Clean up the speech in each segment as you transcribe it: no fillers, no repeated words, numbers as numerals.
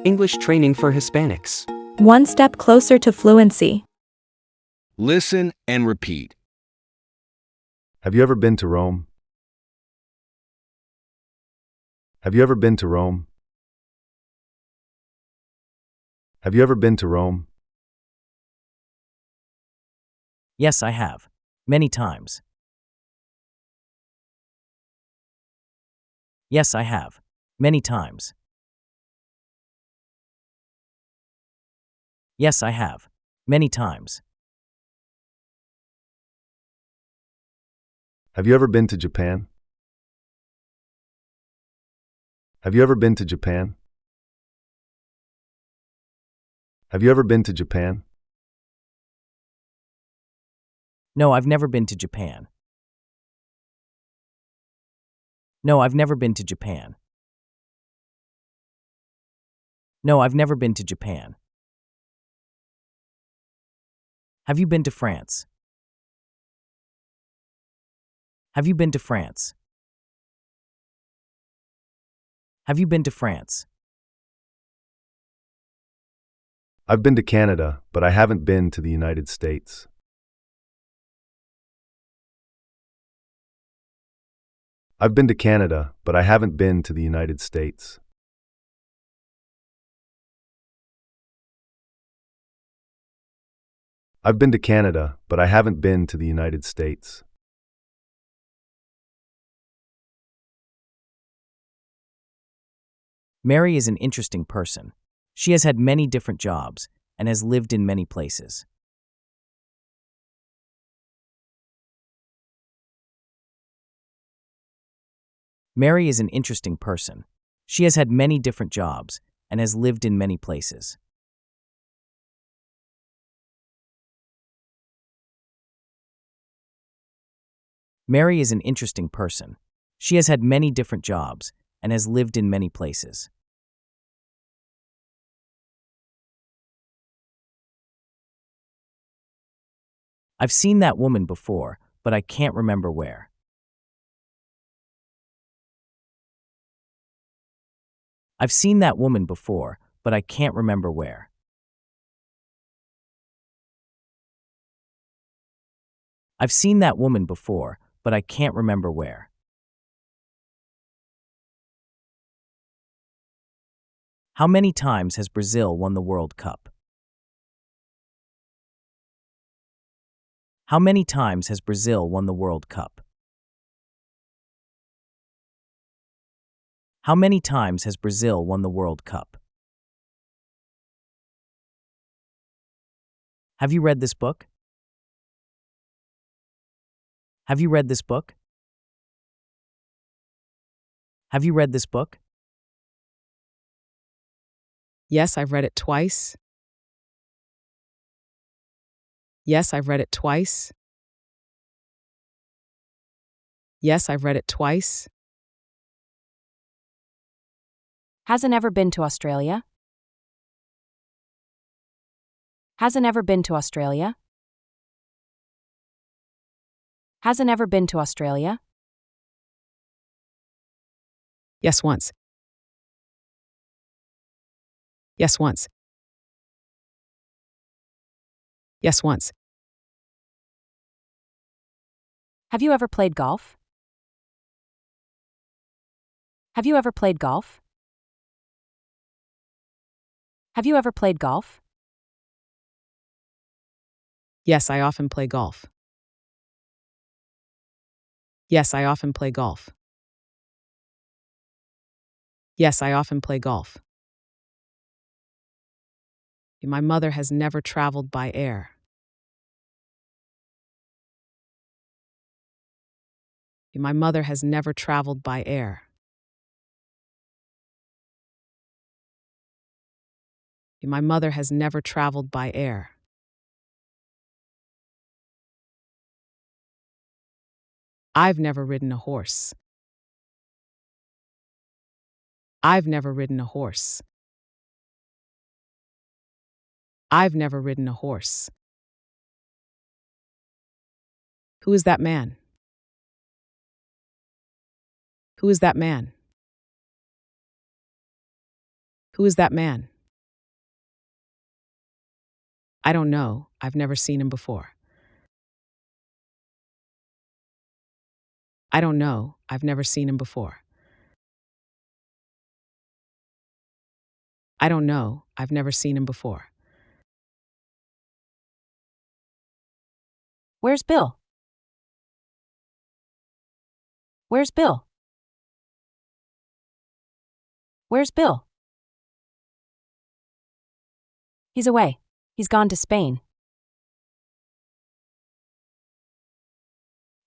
English training for Hispanics. One step closer to fluency. Listen and repeat. Have you ever been to Rome? Have you ever been to Rome? Have you ever been to Rome? Yes, I have. Many times. Yes, I have. Many times. Yes, I have. Many times. Have you ever been to Japan? Have you ever been to Japan? Have you ever been to Japan? No, I've never been to Japan. No, I've never been to Japan. No, I've never been to Japan. Have you been to France? Have you been to France? Have you been to France? I've been to Canada, but I haven't been to the United States. I've been to Canada, but I haven't been to the United States. I've been to Canada, but I haven't been to the United States. Mary is an interesting person. She has had many different jobs and has lived in many places. Mary is an interesting person. She has had many different jobs and has lived in many places. Mary is an interesting person. She has had many different jobs and has lived in many places. I've seen that woman before, but I can't remember where. I've seen that woman before, but I can't remember where. I've seen that woman before, but I can't remember where. How many times has Brazil won the World Cup? How many times has Brazil won the World Cup? How many times has Brazil won the World Cup? Have you read this book? Have you read this book? Have you read this book? Yes, I've read it twice. Yes, I've read it twice. Yes, I've read it twice. Hasn't ever been to Australia? Hasn't ever been to Australia? Hasn't ever been to Australia? Yes, once. Yes, once. Yes, once. Have you ever played golf? Have you ever played golf? Have you ever played golf? Yes, I often play golf. Yes, I often play golf. Yes, I often play golf. My mother has never traveled by air. My mother has never traveled by air. My mother has never traveled by air. I've never ridden a horse. I've never ridden a horse. I've never ridden a horse. Who is that man? Who is that man? Who is that man? I don't know. I've never seen him before. I don't know. I've never seen him before. I don't know. I've never seen him before. Where's Bill? Where's Bill? Where's Bill? He's away. He's gone to Spain.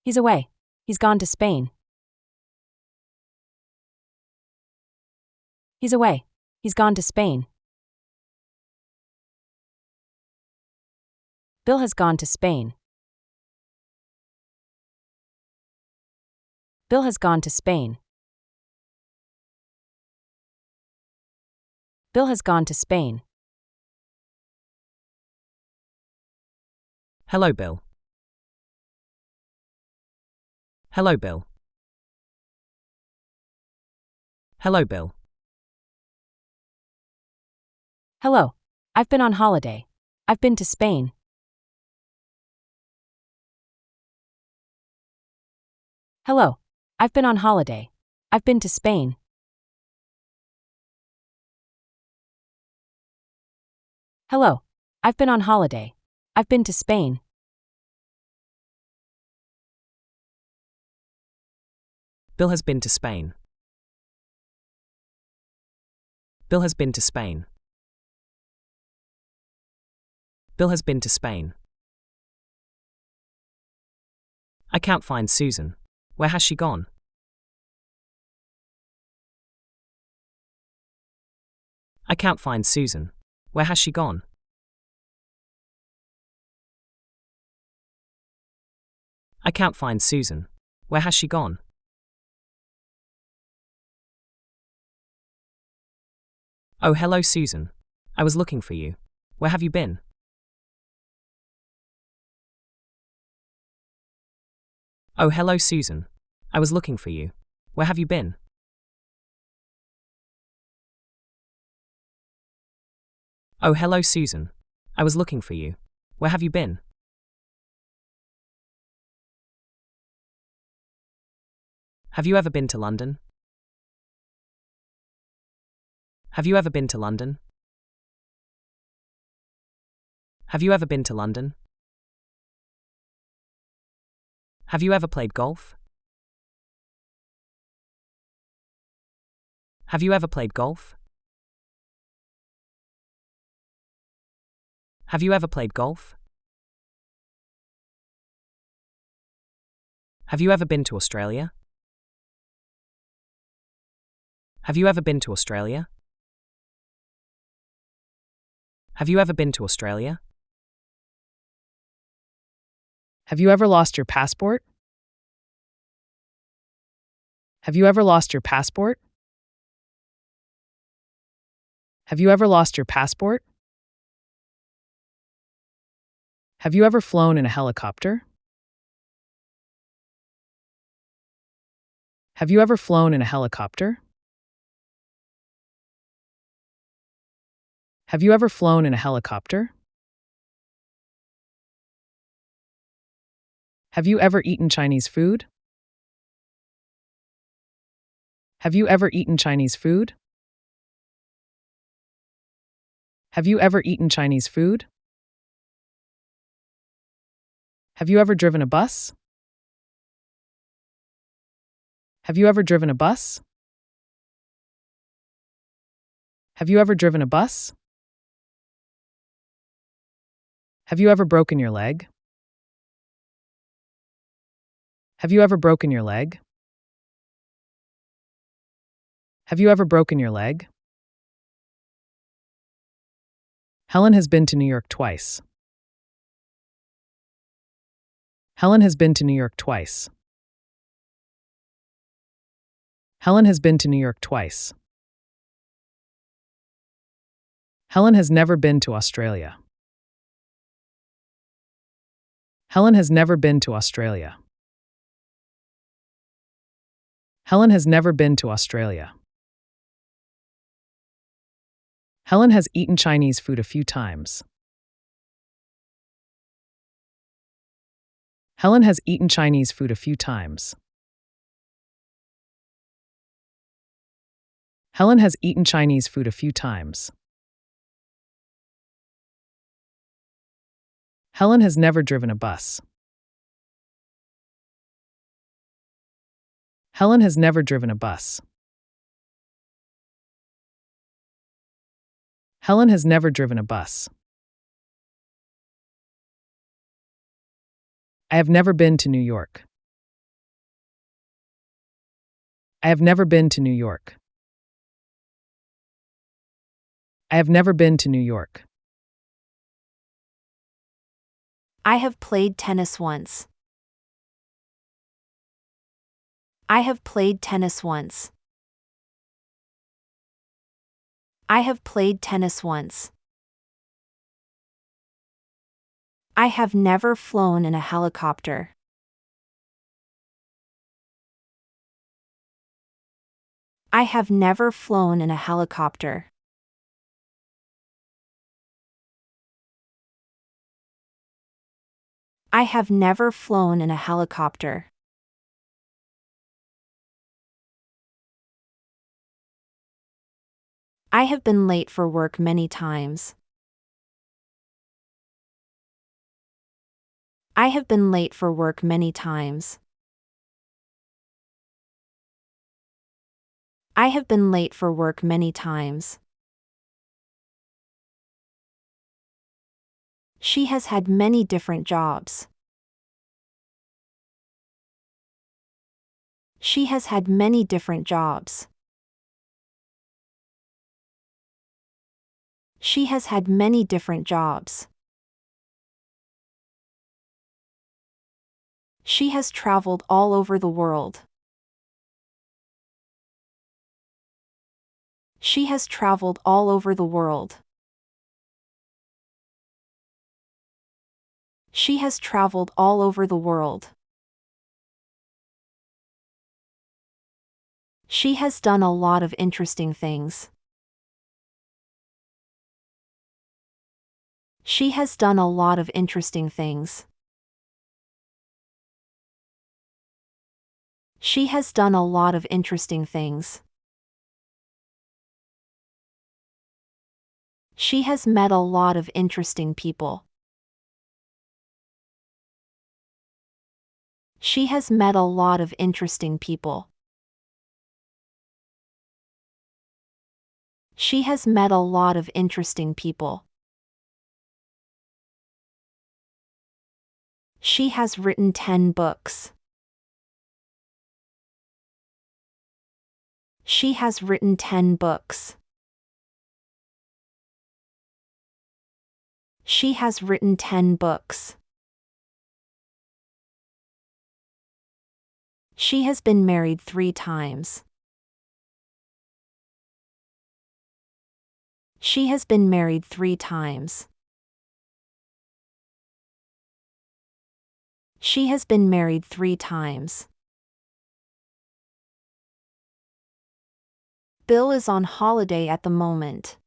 He's away. He's gone to Spain. He's away. He's gone to Spain. Bill has gone to Spain. Bill has gone to Spain. Bill has gone to Spain. Hello, Bill. Hello, Bill. Hello, Bill. Hello. I've been on holiday. I've been to Spain. Hello. I've been on holiday. I've been to Spain. Hello. I've been on holiday. I've been to Spain. Bill has been to Spain. Bill has been to Spain. Bill has been to Spain. I can't find Susan. Where has she gone? I can't find Susan. Where has she gone? I can't find Susan. Where has she gone? Oh, hello, Susan. I was looking for you. Where have you been? Oh, hello, Susan. I was looking for you. Where have you been? Oh, hello, Susan. I was looking for you. Where have you been? Have you ever been to London? Have you ever been to London? Have you ever been to London? Have you ever played golf? Have you ever played golf? Have you ever played golf? Have you ever been to Australia? Have you ever been to Australia? Have you ever been to Australia? Have you ever lost your passport? Have you ever lost your passport? Have you ever lost your passport? Have you ever flown in a helicopter? Have you ever flown in a helicopter? Have you ever flown in a helicopter? Have you ever eaten Chinese food? Have you ever eaten Chinese food? Have you ever eaten Chinese food? Have you ever driven a bus? Have you ever driven a bus? Have you ever driven a bus? Have you ever broken your leg? Have you ever broken your leg? Have you ever broken your leg? Helen has been to New York twice. Helen has been to New York twice. Helen has been to New York twice. Helen has never been to Australia. Helen has never been to Australia. Helen has never been to Australia. Helen has eaten Chinese food a few times. Helen has eaten Chinese food a few times. Helen has eaten Chinese food a few times. Helen has never driven a bus. Helen has never driven a bus. Helen has never driven a bus. I have never been to New York. I have never been to New York. I have never been to New York. I have played tennis once. I have played tennis once. I have played tennis once. I have never flown in a helicopter. I have never flown in a helicopter. I have never flown in a helicopter. I have been late for work many times. I have been late for work many times. I have been late for work many times. She has had many different jobs. She has had many different jobs. She has had many different jobs. She has traveled all over the world. She has traveled all over the world. She has traveled all over the world. She has done a lot of interesting things. She has done a lot of interesting things. She has done a lot of interesting things. She has met a lot of interesting people. She has met a lot of interesting people. She has met a lot of interesting people. She has written 10 books. She has written 10 books. She has written 10 books. She has been married 3 times. She has been married 3 times. She has been married 3 times. Bill is on holiday at the moment.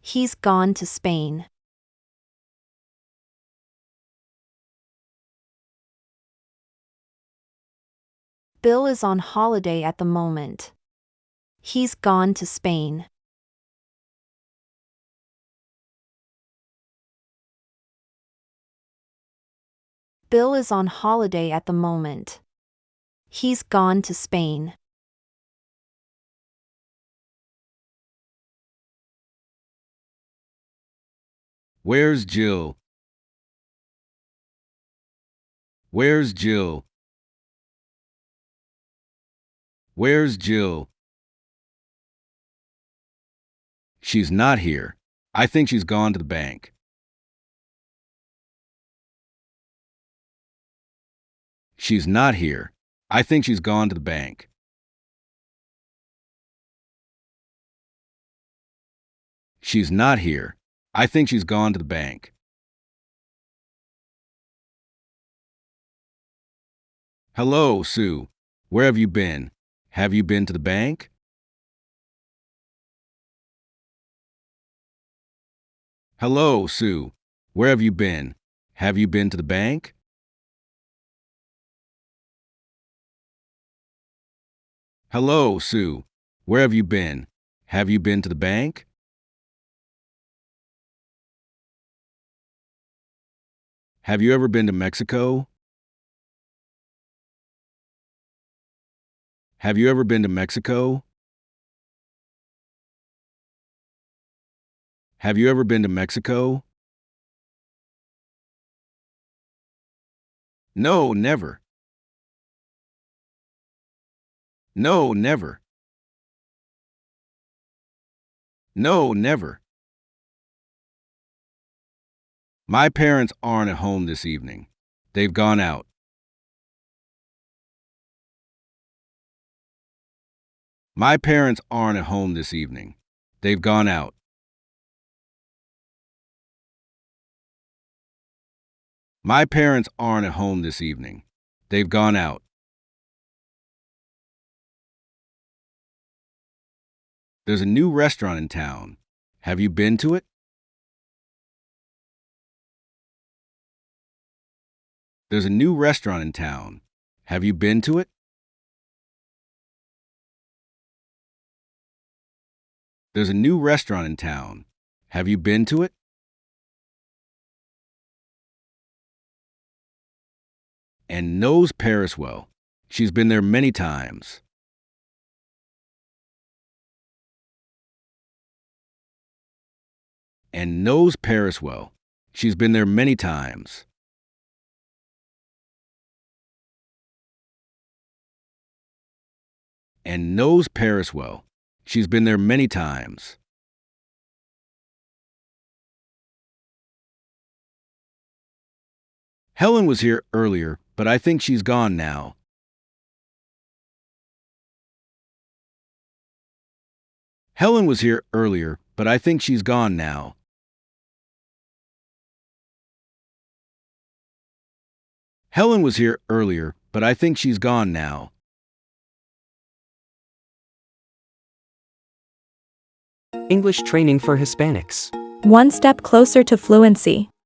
He's gone to Spain. Bill is on holiday at the moment. He's gone to Spain. Bill is on holiday at the moment. He's gone to Spain. Where's Jill? Where's Jill? Where's Jill? She's not here. I think she's gone to the bank. She's not here. I think she's gone to the bank. She's not here. I think she's gone to the bank. Hello, Sue. Where have you been? Have you been to the bank? Hello, Sue. Where have you been? Have you been to the bank? Hello, Sue. Where have you been? Have you been to the bank? Have you ever been to Mexico? Have you ever been to Mexico? Have you ever been to Mexico? No, never. No, never. No, never. My parents aren't at home this evening. They've gone out. My parents aren't at home this evening. They've gone out. My parents aren't at home this evening. They've gone out. There's a new restaurant in town. Have you been to it? There's a new restaurant in town. Have you been to it? There's a new restaurant in town. Have you been to it? And knows Paris well. She's been there many times. And knows Paris well. She's been there many times. And knows Paris well. She's been there many times. Helen was here earlier, but I think she's gone now. Helen was here earlier, but I think she's gone now. Helen was here earlier, but I think she's gone now. English training for Hispanics. One step closer to fluency.